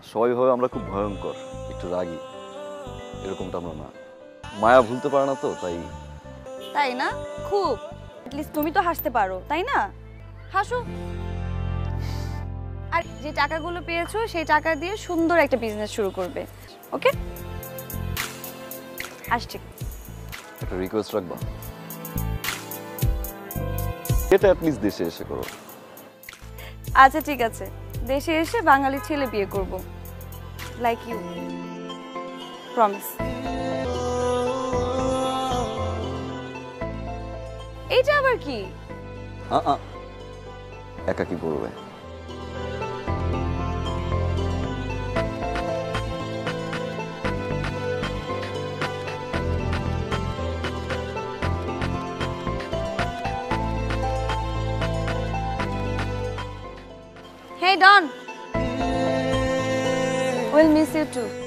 সবাই ভাবে আমরা খুব ভয়ঙ্কর, একটু রাগী। এরকমটা আমরা না। মায়া ভুলতে পারে না তো, তাই। তাই না? খুব। অ্যাটলিস্ট তুমি তো হাসতে পারো, তাই না? হাসো। আর যে টাকাগুলো পেয়েছো সেই টাকা দিয়ে সুন্দর একটা বিজনেস শুরু করবে। ওকে? আসছি। একটা রিকোয়েস্ট রাখবা? এটা অ্যাটলিস্ট দেশে এসে করো। আচ্ছা ঠিক আছে, দেশে এসে বাঙালি ছেলে বিয়ে করব, লাইক ইউ। প্রমিস। এইটা আবার কি? একা কি করবে? Hey Don, we'll miss you too.